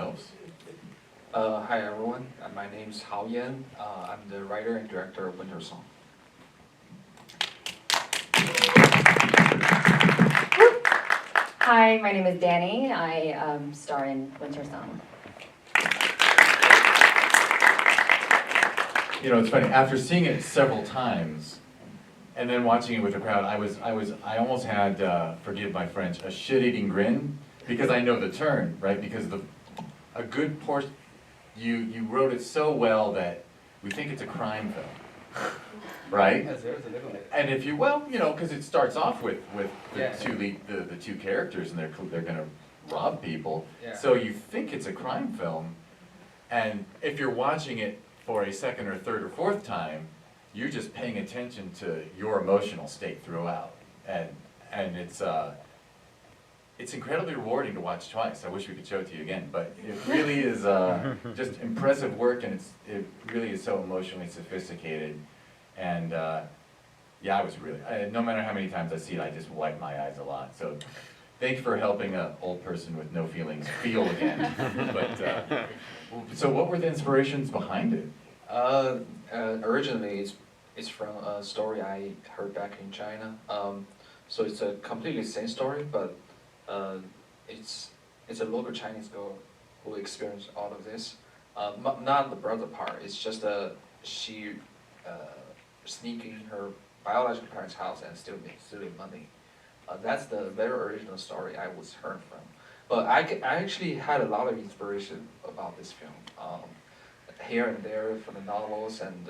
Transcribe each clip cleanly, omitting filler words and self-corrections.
themselves. Hi everyone, my name is Hao Yan. I'm the writer and director of Winter Song. Hi, my name is Danni. I star in Winter Song. You know, it's funny, after seeing it several times, and then watching it with the crowd, I almost had, forgive my French, a shit-eating grin, because I know the turn, right? Because a good portion, you wrote it so well that we think it's a crime film, right? Yes, there's a little bit. And if you, well, you know, because it starts off with the Yeah. the two characters, and they're gonna rob people, Yeah. so you think it's a crime film, and if you're watching it for a second or third or fourth time, you're just paying attention to your emotional state throughout, and it's incredibly rewarding to watch twice. I wish we could show it to you again, but it really is just impressive work, and it really is so emotionally sophisticated, and yeah, I was really, no matter how many times I see it, I just wipe my eyes a lot. So thanks for helping an old person with no feelings feel again. But so what were the inspirations behind it? Originally, it's from a story I heard back in China. So it's a completely same story, but it's a local Chinese girl who experienced all of this. Not the brother part. It's just she sneaking in her biological parents' house and stealing money. That's the very original story I was heard from. But I actually had a lot of inspiration about this film, here and there from the novels and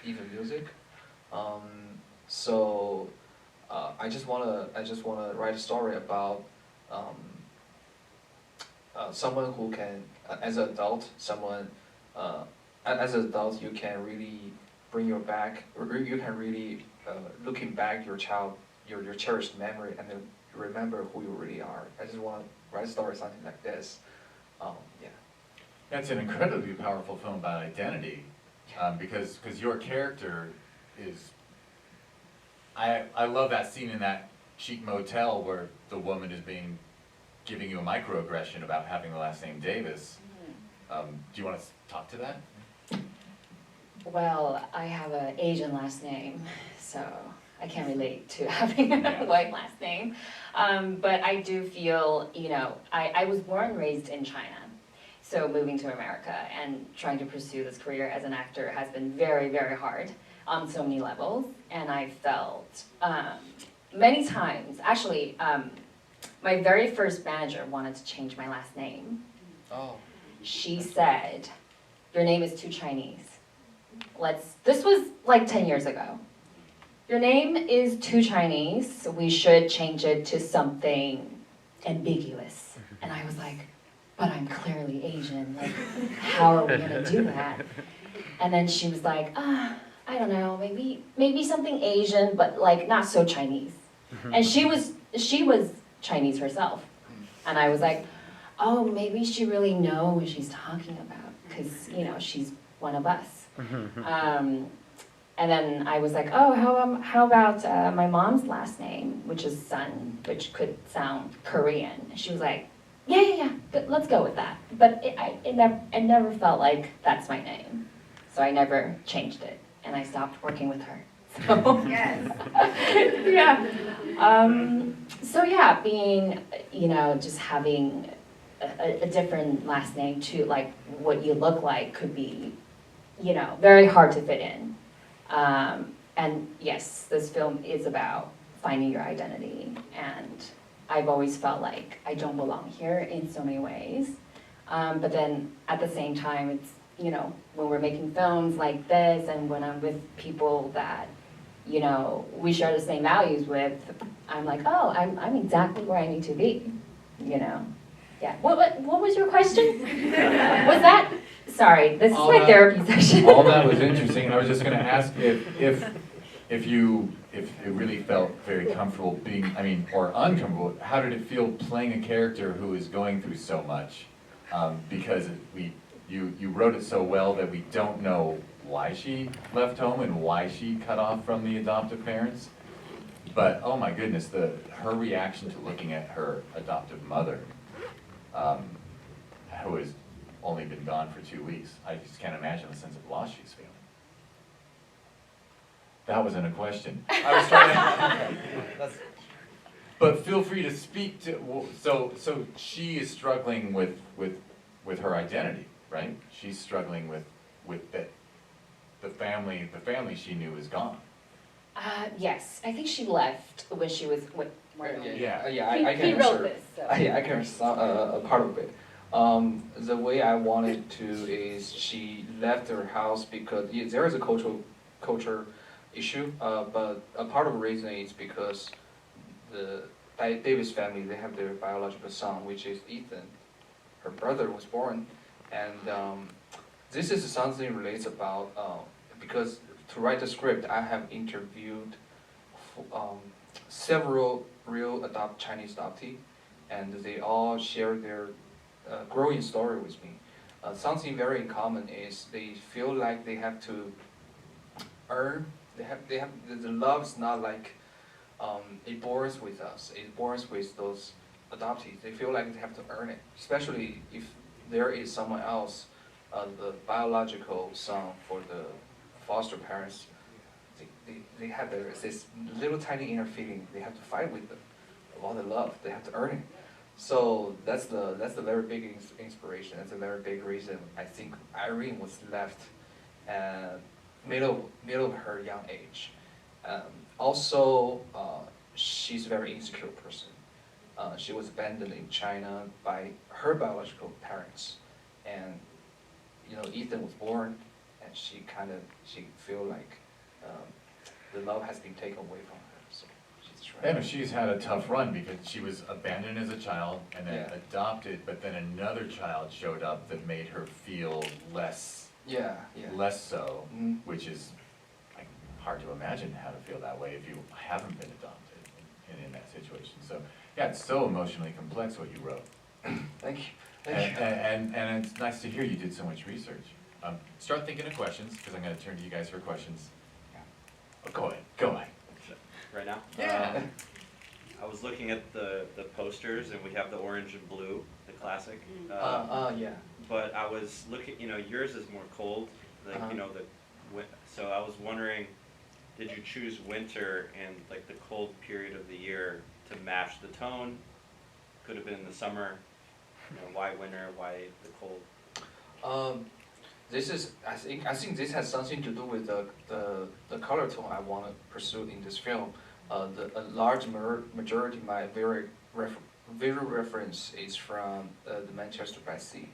even music. So I just wanna write a story about someone who can, as an adult, you can really bring your back, or you can really looking back your cherished memory, and then remember who you really are. I just want to write a story something like this. Yeah. That's an incredibly powerful film about identity, because your character is. I love that scene in that chic motel where the woman is giving you a microaggression about having the last name Davis. Do you want to talk to that? Well, I have an Asian last name, so I can't relate to having a white last name. But I do feel, you know, I was born and raised in China. So moving to America and trying to pursue this career as an actor has been very, very hard on so many levels. And I felt many times, actually, my very first manager wanted to change my last name. Oh. She said, "Your name is too Chinese. This was like 10 years ago. Your name is too Chinese, so we should change it to something ambiguous." And I was like, "But I'm clearly Asian, like, how are we gonna do that?" And then she was like, I don't know, maybe something Asian, but like not so Chinese. And she was Chinese herself. And I was like, oh, maybe she really knows what she's talking about, because, you know, she's one of us. And then I was like, oh, how about my mom's last name, which is Sun, which could sound Korean. And she was like, yeah, good, let's go with that. But it never felt like that's my name. So I never changed it, and I stopped working with her. So, Yes. yeah. So yeah, being, you know, just having a different last name to like what you look like could be, you know, very hard to fit in. And yes, this film is about finding your identity, and I've always felt like I don't belong here in so many ways. But then at the same time, it's, you know, when we're making films like this and when I'm with people that, you know, we share the same values with, I'm like, oh, I'm exactly where I need to be, you know? Yeah. What was your question? Was that? Sorry, this is my therapy session. All that was interesting, and I was just going to ask if it really felt very comfortable being, or uncomfortable. How did it feel playing a character who is going through so much? Because you wrote it so well that we don't know why she left home and why she cut off from the adoptive parents. But oh my goodness, her reaction to looking at her adoptive mother, who is only been gone for 2 weeks. I just can't imagine the sense of loss she's feeling. That wasn't a question. I was trying to. But feel free to speak to. So she is struggling with her identity, right? She's struggling with that. The family she knew is gone. Yes, I think she left when she was with. I He can wrote answer. this. So. I can answer a part of it. The way I wanted to is she left her house because there is a culture issue, but a part of the reason is because the Davis family, they have their biological son, which is Ethan. Her brother was born, and this is something relates about because to write the script, I have interviewed several real Chinese adoptee, and they all share their growing story with me. Something very in common is they feel like they have to earn. They have the love is not like it born with us. It born with those adoptees. They feel like they have to earn it, especially if there is someone else, the biological son for the foster parents. They have this little tiny inner feeling. They have to fight with them. Of all the love, they have to earn it. So that's the very big inspiration. That's a very big reason I think Irene was left middle of her young age. Also, she's a very insecure person. She was abandoned in China by her biological parents, and Ethan was born, and she feel like the love has been taken away from her. So she's trying. And she's had a tough run because she was abandoned as a child and then Yeah. adopted, but then another child showed up that made her feel less so, Mhm. which is like hard to imagine how to feel that way if you haven't been adopted and in that situation. So yeah, it's so emotionally complex what you wrote. Thank you. And it's nice to hear you did so much research. Start thinking of questions, because I'm going to turn to you guys for questions. Oh, go ahead. Right now? Yeah. I was looking at the posters, and we have the orange and blue, the classic. Yeah. But I was looking, yours is more cold, like, so I was wondering, did you choose winter and like the cold period of the year to match the tone? Could have been in the summer, why winter, why the cold? This is I think this has something to do with the color tone I want to pursue in this film. A large majority of my visual reference is from the Manchester by Sea.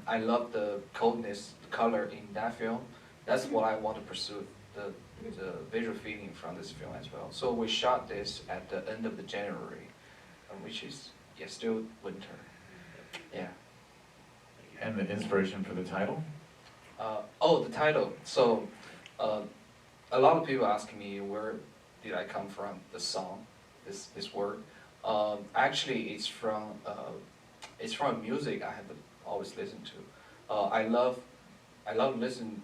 I love the coldness, the color in that film. That's what I want to pursue, the visual feeling from this film as well. So we shot this at the end of the January, which is still winter. Yeah. And the inspiration for the title? The title. So, a lot of people ask me where did I come from, the song, this word. Actually, it's from music I have always listened to. I love listen.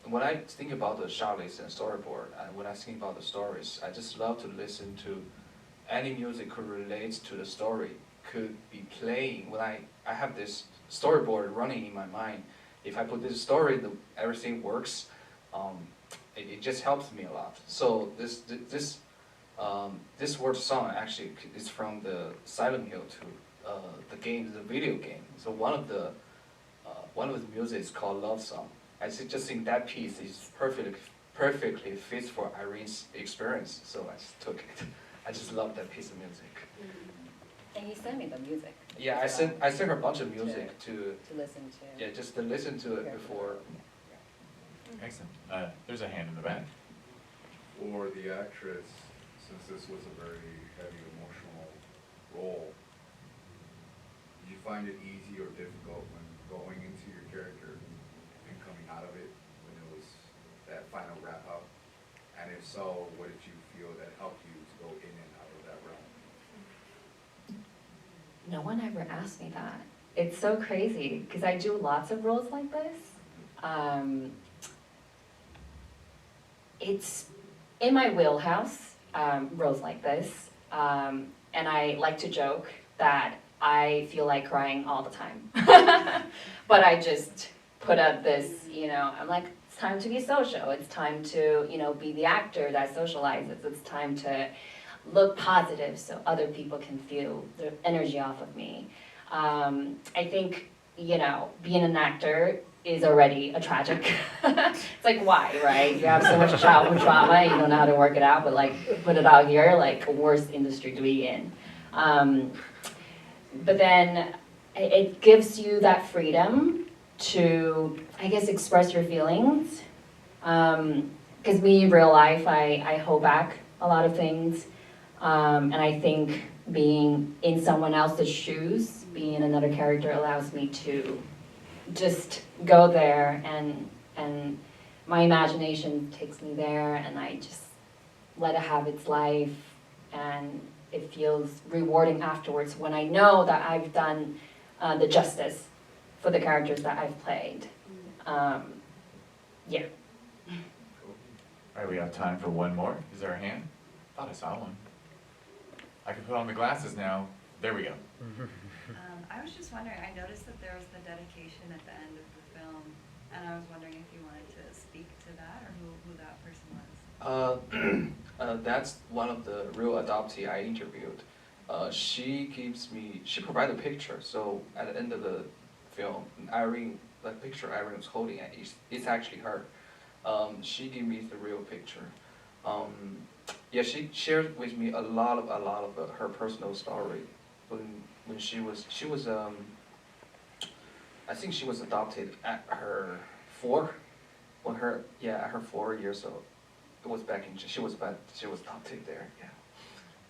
When I think about the shot list and storyboard, and when I think about the stories, I just love to listen to any music could relate to the story, could be playing. When I have this storyboard running in my mind, if I put this story, everything works. It just helps me a lot. So this word song actually is from the Silent Hill to the video game. So one of the music is called Love Song. I just think that piece is perfectly fits for Irene's experience. So I just took it. I just love that piece of music. And you sent me the music. Yeah, I sent her a bunch of music to listen to. yeah, just to listen to it before. Excellent. There's a hand in the back. For the actress, since this was a very heavy emotional role, did you find it easy or difficult when going into your character and coming out of it when it was that final wrap up? And if so, what did you feel that helped you to go in and out of that realm? No one ever asked me that. It's so crazy because I do lots of roles like this. It's in my wheelhouse, roles like this. And I like to joke that I feel like crying all the time. But I just put up this, I'm like, it's time to be social. It's time to, be the actor that socializes. It's time to look positive so other people can feel the energy off of me. I think, being an actor is already a tragic. It's like, why, right? You have so much childhood trauma, you don't know how to work it out, but like, put it out here, like, worst industry to be in. But then it gives you that freedom to, I guess, express your feelings. Because me in real life, I hold back a lot of things. And I think being in someone else's shoes, being another character, allows me to just go there, and my imagination takes me there, and I just let it have its life, and it feels rewarding afterwards when I know that I've done the justice for the characters that I've played. Yeah. All right, we have time for one more. Is there a hand? Thought I saw one. I can put on the glasses now. There we go. I was just wondering, I noticed that there was the dedication at the end of the film, and I was wondering if you wanted to speak to that, or who that person was. That's one of the real adoptee I interviewed. She provided a picture, so at the end of the film, Irene, the picture Irene was holding at, it's actually her. She gave me the real picture. Yeah, she shared with me a lot of her personal story. When she was I think she was adopted at her 4 years old. It was back in, she was adopted there, yeah.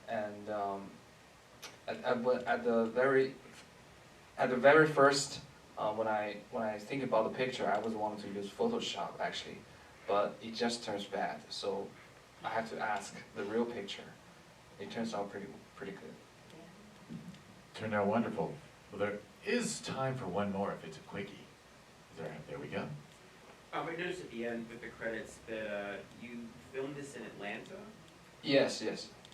And at the very first, when I think about the picture, I was wanting to use Photoshop actually, but it just turns bad. So I had to ask the real picture. It turns out pretty good. Turned out wonderful. Well, there is time for one more if it's a quickie. There we go. I noticed at the end with the credits that you filmed this in Atlanta. Yes.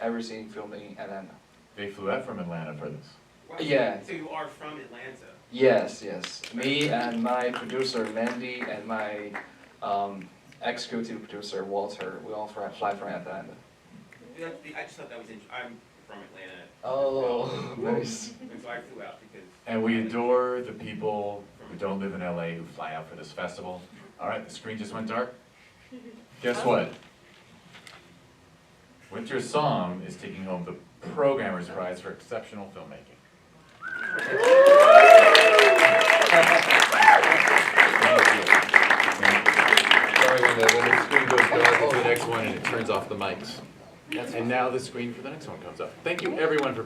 Everything filmed in Atlanta. They flew out from Atlanta for this. Wow, Yeah. So you are from Atlanta. Yes. Me and my producer Mandy and my executive producer Walter, we all fly from Atlanta. I just thought that was interesting. I'm from Atlanta. Oh, nice. And so I flew out because. And we adore the people who don't live in LA who fly out for this festival. All right, the screen just went dark. Guess what? Winter's Song is taking home the Programmer's Prize for Exceptional Filmmaking. Thank you. Sorry, when the screen goes dark for the next one and it turns off the mics. And now the screen for the next one comes up. Thank you everyone for